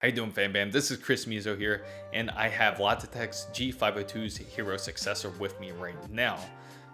How you doing, fan band? This is Chris Mizo here, and I have Logitech's G502's Hero successor with me right now.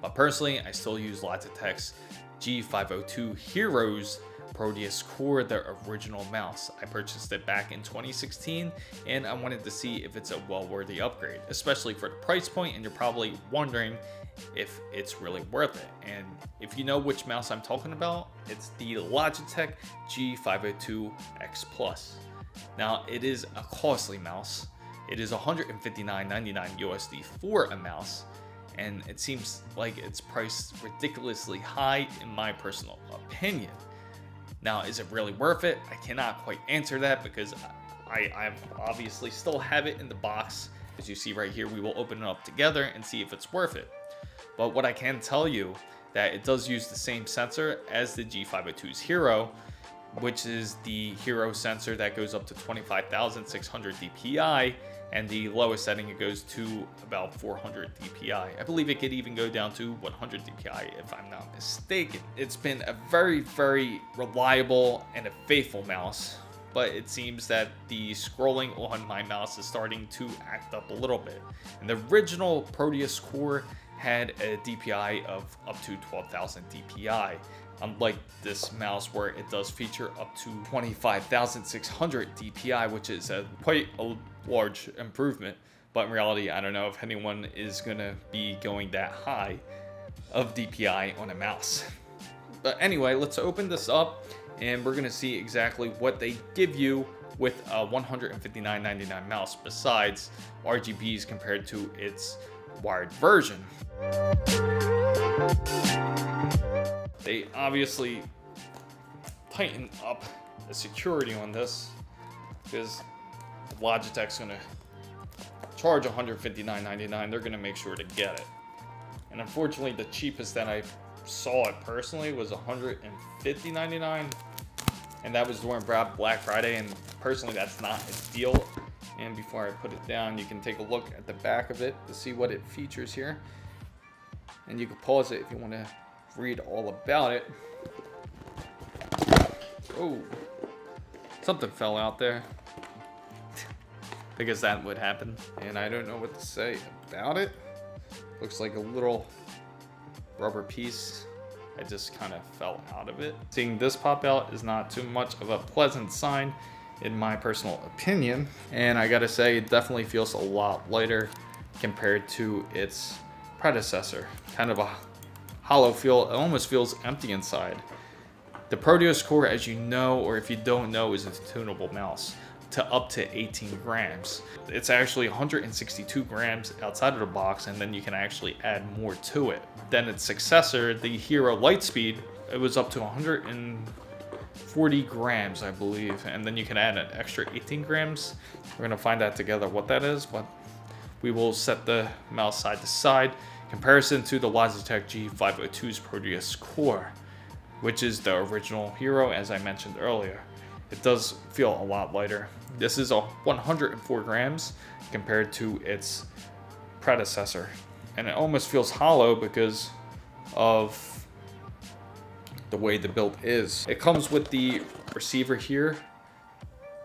But personally, I still use Logitech's G502 Hero's Proteus Core, the original mouse. I purchased it back in 2016, and I wanted to see if it's a well-worthy upgrade, especially for the price point, and you're probably wondering if it's really worth it. And if you know which mouse I'm talking about, it's the Logitech G502 X Plus. Now, it is a costly mouse. It is $159.99 USD for a mouse, and it seems like it's priced ridiculously high in my personal opinion. Now, is it really worth it? I cannot quite answer that because I obviously still have it in the box. As you see right here, we will open it up together and see if it's worth it. But what I can tell you, that it does use the same sensor as the G502's Hero, which is the Hero sensor that goes up to 25,600 DPI, and the lowest setting it goes to about 400 DPI. I believe it could even go down to 100 DPI if I'm not mistaken. It's been a very, very reliable and a faithful mouse, but it seems that the scrolling on my mouse is starting to act up a little bit. And the original Proteus Core had a DPI of up to 12,000 DPI. Unlike this mouse where it does feature up to 25,600 DPI, which is quite a large improvement. But in reality, I don't know if anyone is gonna be going that high of DPI on a mouse. But anyway, let's open this up and we're gonna see exactly what they give you with a $159.99 mouse besides RGBs compared to its wired version. They obviously tighten up the security on this because Logitech's gonna charge $159.99. They're gonna make sure to get it. And unfortunately, the cheapest that I saw it personally was $150.99, and that was during Black Friday. And personally, that's not a deal. And before I put it down, you can take a look at the back of it to see what it features here. And you can pause it if you want to read all about it. Oh, something fell out there. I guess that would happen. And I don't know what to say about it. Looks like a little rubber piece. I just kind of fell out of it. Seeing this pop out is not too much of a pleasant sign in my personal opinion. And I gotta say, it definitely feels a lot lighter compared to its predecessor. Kind of a hollow feel. It almost feels empty inside. The Proteus Core, as you know, or if you don't know, is a tunable mouse to up to 18 grams. It's actually 162 grams outside of the box, and then you can actually add more to it. Then its successor, the Hero Lightspeed, it was up to 140 grams, I believe, and then you can add an extra 18 grams. We're gonna find out together what that is, but we will set the mouse side to side. Comparison to the Logitech G502's Proteus Core, which is the original Hero, as I mentioned earlier. It does feel a lot lighter. This is a 104 grams compared to its predecessor. And it almost feels hollow because of the way the build is. It comes with the receiver here.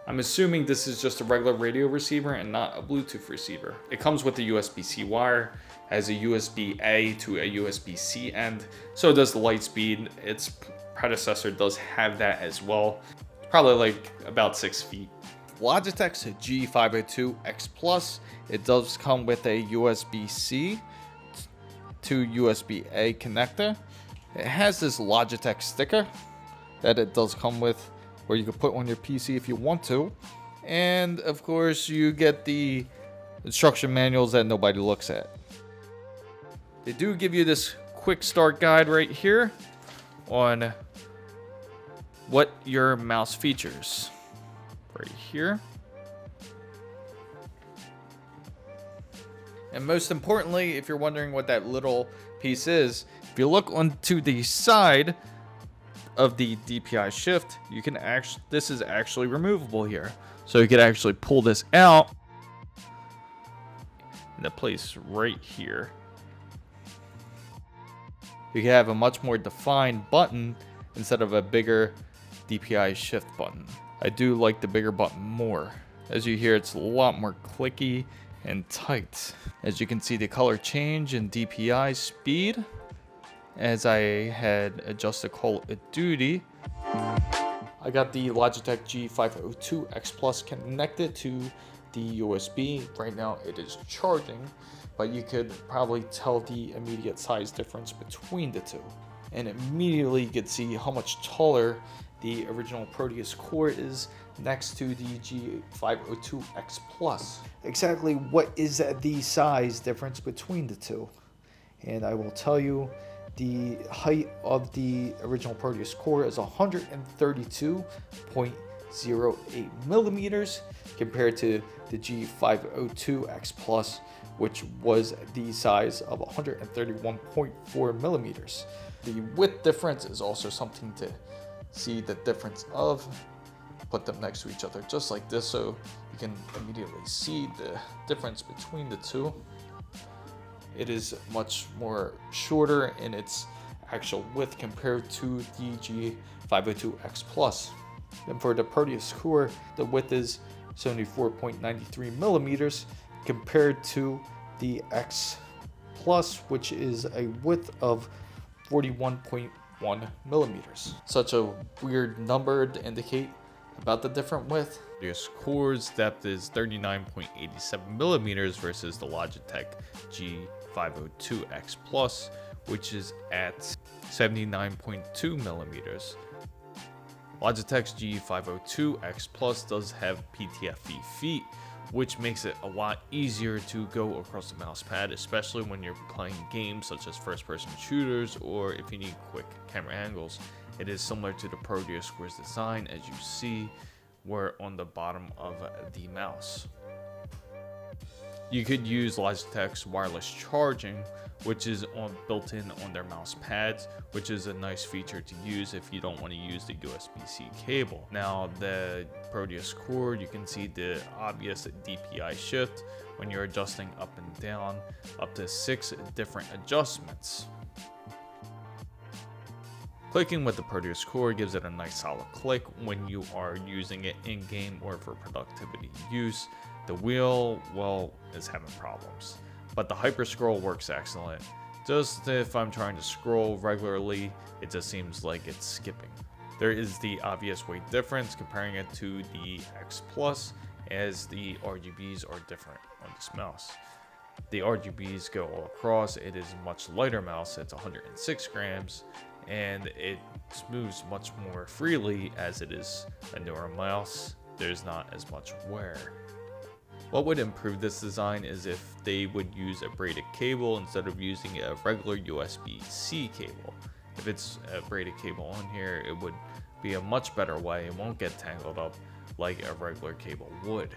I'm assuming this is just a regular radio receiver and not a Bluetooth receiver. It comes with the USB-C wire, has a USB-A to a USB-C end. So does the Lightspeed. Its predecessor does have that as well. Probably like about 6 feet. Logitech's G502 X Plus, it does come with a USB-C to USB-A connector. It has this Logitech sticker that it does come with, where you can put on your PC if you want to. And of course, you get the instruction manuals that nobody looks at. They do give you this quick start guide right here on what your mouse features. Right here. And most importantly, if you're wondering what that little piece is, if you look onto the side of the DPI shift, you can actually, this is actually removable here. So you could actually pull this out in the place right here. You can have a much more defined button instead of a bigger DPI shift button. I do like the bigger button more. As you hear, it's a lot more clicky and tight. As you can see, the color change in DPI speed as I had adjusted Call of Duty. I got the Logitech G502 X Plus connected to the USB. Right now it is charging, but you could probably tell the immediate size difference between the two. And immediately you could see how much taller the original Proteus core is next to the G502 X Plus. Exactly what is the size difference between the two? And I will tell you, the height of the original Proteus core is 132.08 millimeters compared to the G502 X Plus, which was the size of 131.4 millimeters. The width difference is also something to see the difference of. Put them next to each other just like this so you can immediately see the difference between the two. It is much more shorter in its actual width compared to the G502 X Plus. And for the Proteus core, the width is 74.93 millimeters compared to the X Plus, which is a width of 41.1 millimeters. Such a weird number to indicate about the different width. Proteus core's depth is 39.87 millimeters versus the Logitech G502 X Plus, which is at 79.2 millimeters. Logitech's G502 X Plus does have PTFE feet, which makes it a lot easier to go across the mouse pad, especially when you're playing games such as first-person shooters or if you need quick camera angles. It is similar to the Proteus core's design, as you see, where on the bottom of the mouse. You could use Logitech's wireless charging, which is built in on their mouse pads, which is a nice feature to use if you don't want to use the USB-C cable. Now, the Proteus core, you can see the obvious DPI shift when you're adjusting up and down, up to 6 different adjustments. Clicking with the Proteus core gives it a nice solid click when you are using it in-game or for productivity use. The wheel, well, is having problems, but the hyper scroll works excellent. Just if I'm trying to scroll regularly, it just seems like it's skipping. There is the obvious weight difference comparing it to the X Plus, as the RGBs are different on this mouse. The RGBs go all across. It is a much lighter mouse. It's 106 grams, and it moves much more freely as it is a newer mouse. There's not as much wear. What would improve this design is if they would use a braided cable instead of using a regular USB-C cable. If it's a braided cable on here, it would be a much better way. It won't get tangled up like a regular cable would.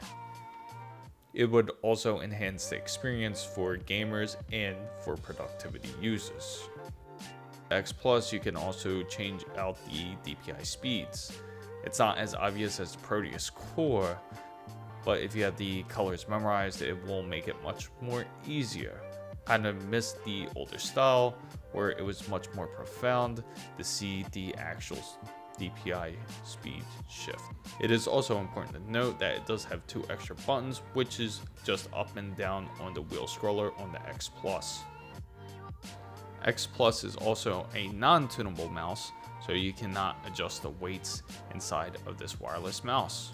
It would also enhance the experience for gamers and for productivity users. X Plus, you can also change out the DPI speeds. It's not as obvious as the Proteus core, but if you have the colors memorized, it will make it much more easier. Kind of missed the older style where it was much more profound to see the actual DPI speed shift. It is also important to note that it does have 2 extra buttons, which is just up and down on the wheel scroller on the X Plus. X Plus is also a non-tunable mouse, so you cannot adjust the weights inside of this wireless mouse.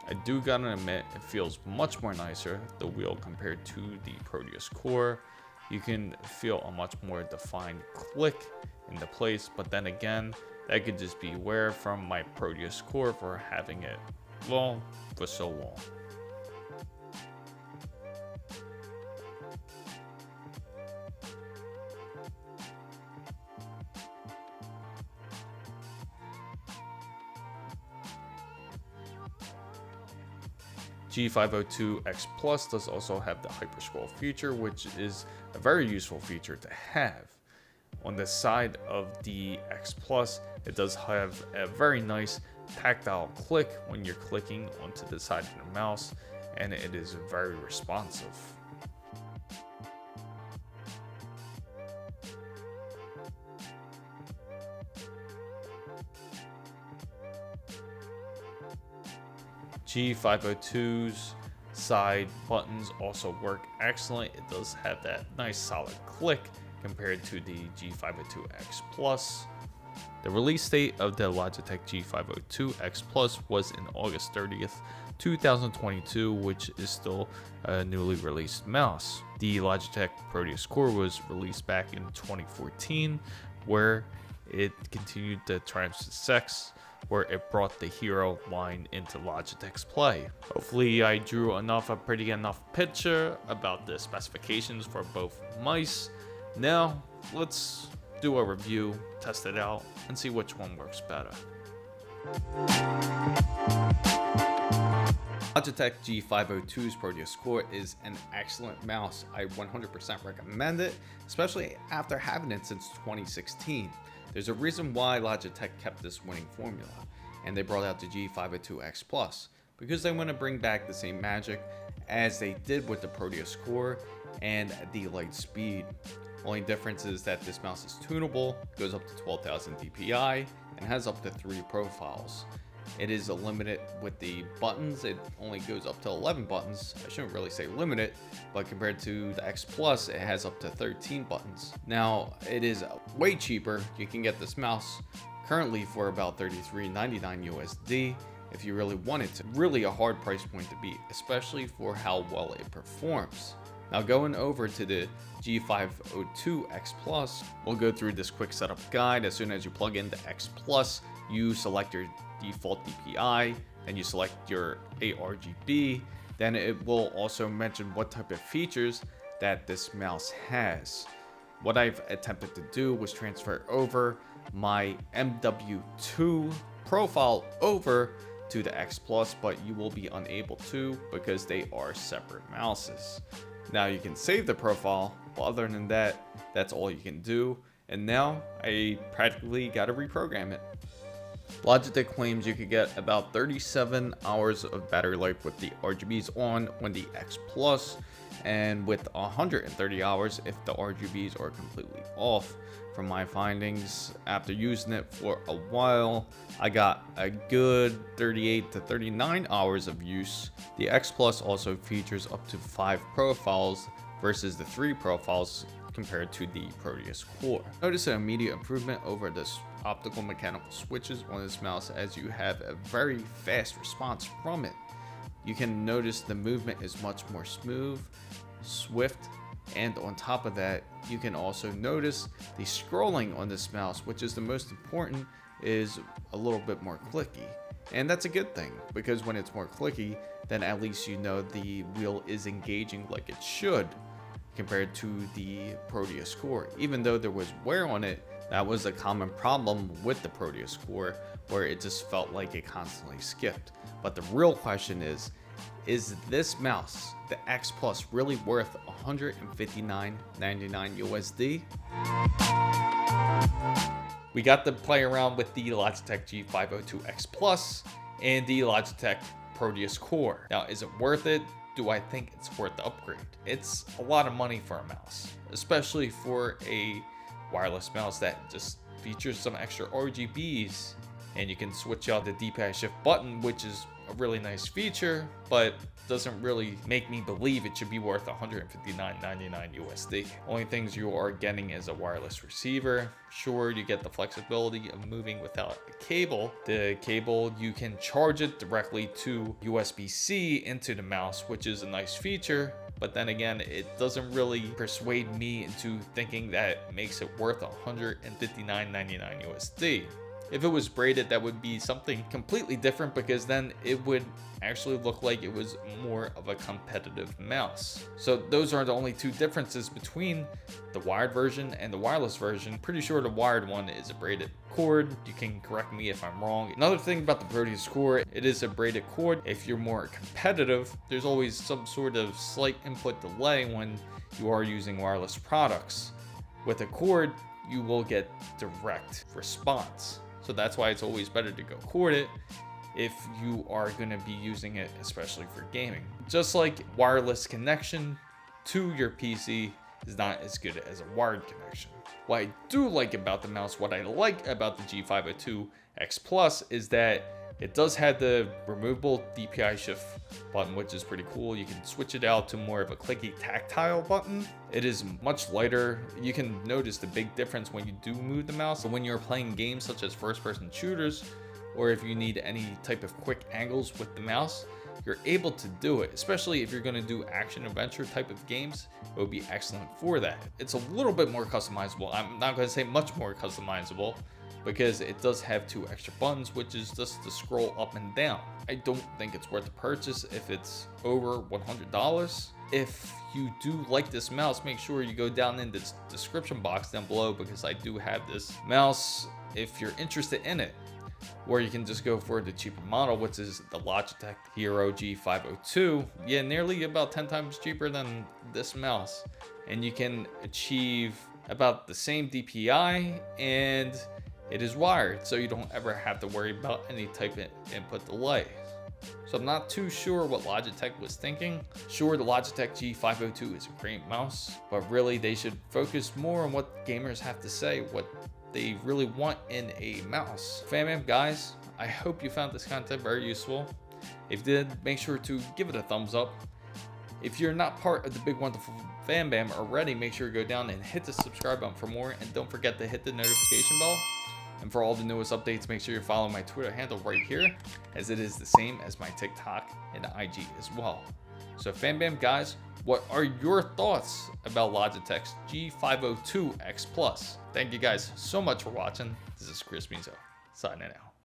I do gotta admit, it feels much more nicer, the wheel, compared to the Proteus core. You can feel a much more defined click into place, but then again, that could just be wear from my Proteus core for having it, well, for so long. G502 X Plus does also have the hyper scroll feature, which is a very useful feature to have. On the side of the X Plus, it does have a very nice tactile click when you're clicking onto the side of the mouse, and it is very responsive. G502's side buttons also work excellent. It does have that nice solid click compared to the G502 X Plus. The release date of the Logitech G502 X Plus was in August 30th, 2022, which is still a newly released mouse. The Logitech Proteus Core was released back in 2014, where it continued the triumphs of sex, where it brought the Hero line into Logitech's play. Hopefully I drew a pretty enough picture about the specifications for both mice. Now let's do a review, test it out, and see which one works better. Logitech G502's Proteus Core is an excellent mouse. I 100% recommend it, especially after having it since 2016. There's a reason why Logitech kept this winning formula, and they brought out the G502 X Plus, because they want to bring back the same magic as they did with the Proteus Core and the Lightspeed. Only difference is that this mouse is tunable, goes up to 12,000 DPI, and has up to 3 profiles. It is limited with the buttons. It only goes up to 11 buttons. I shouldn't really say limited, but compared to the X Plus, it has up to 13 buttons. Now, it is way cheaper. You can get this mouse currently for about $33.99 USD if you really wanted to. Really a hard price point to beat, especially for how well it performs. Now going over to the G502 X Plus, we'll go through this quick setup guide. As soon as you plug in the X Plus, you select your default DPI, then you select your ARGB, then it will also mention what type of features that this mouse has. What I've attempted to do was transfer over my MW2 profile over to the X Plus, but you will be unable to because they are separate mouses. Now you can save the profile, but other than that, that's all you can do. And now I practically got to reprogram it. Logitech claims you could get about 37 hours of battery life with the RGBs on the X Plus, and with 130 hours if the RGBs are completely off. From my findings, after using it for a while, I got a good 38 to 39 hours of use. The X Plus also features up to 5 profiles versus the 3 profiles compared to the Proteus Core. Notice an immediate improvement over this optical mechanical switches on this mouse, as you have a very fast response from it. You can notice the movement is much more smooth, swift, and on top of that, you can also notice the scrolling on this mouse, which is the most important, is a little bit more clicky. And that's a good thing, because when it's more clicky, then at least you know the wheel is engaging like it should compared to the Proteus Core. Even though there was wear on it, that was a common problem with the Proteus Core, where it just felt like it constantly skipped. But the real question is this mouse, the X Plus, really worth $159.99 USD? We got to play around with the Logitech G502 X Plus and the Logitech Proteus Core. Now, is it worth it? Do I think it's worth the upgrade? It's a lot of money for a mouse, especially for a wireless mouse that just features some extra RGBs, and you can switch out the D-pad shift button, which is a really nice feature, but doesn't really make me believe it should be worth $159.99 USD. Only things you are getting is a wireless receiver. Sure, you get the flexibility of moving without a cable. The cable, you can charge it directly to USB-C into the mouse, which is a nice feature, but then again, it doesn't really persuade me into thinking that makes it worth $159.99 USD. If it was braided, that would be something completely different, because then it would actually look like it was more of a competitive mouse. So those are the only 2 differences between the wired version and the wireless version. Pretty sure the wired one is a braided cord. You can correct me if I'm wrong. Another thing about the Proteus Core, it is a braided cord. If you're more competitive, there's always some sort of slight input delay when you are using wireless products. With a cord, you will get direct response. So that's why it's always better to go corded if you are going to be using it, especially for gaming. Just like wireless connection to your PC is not as good as a wired connection. What I do like about the mouse, what I like about the G502 X Plus, is that It does have the removable DPI shift button, which is pretty cool. You can switch it out to more of a clicky tactile button. It is much lighter. You can notice the big difference when you do move the mouse. So when you're playing games such as first-person shooters, or if you need any type of quick angles with the mouse, you're able to do it, especially if you're going to do action adventure type of games. It would be excellent for that. It's a little bit more customizable. I'm not going to say much more customizable, because it does have 2 extra buttons, which is just to scroll up and down. I don't think it's worth the purchase if it's over $100. If you do like this mouse, make sure you go down in the description box down below, because I do have this mouse if you're interested in it. Or you can just go for the cheaper model, which is the Logitech Hero G502. Yeah, nearly about 10 times cheaper than this mouse. And you can achieve about the same DPI, and it is wired, so you don't ever have to worry about any type of input delay. So I'm not too sure what Logitech was thinking. Sure, the Logitech G502 is a great mouse, but really they should focus more on what gamers have to say, what they really want in a mouse. Fam guys, I hope you found this content very useful. If you did, make sure to give it a thumbs up. If you're not part of the big wonderful Fam Bam already, make sure to go down and hit the subscribe button for more, and don't forget to hit the notification bell. And for all the newest updates, make sure you follow my Twitter handle right here, as it is the same as my TikTok and IG as well. So Fam Bam guys, what are your thoughts about Logitech's G502 X Plus? Thank you guys so much for watching. This is Chris Mizo, signing out.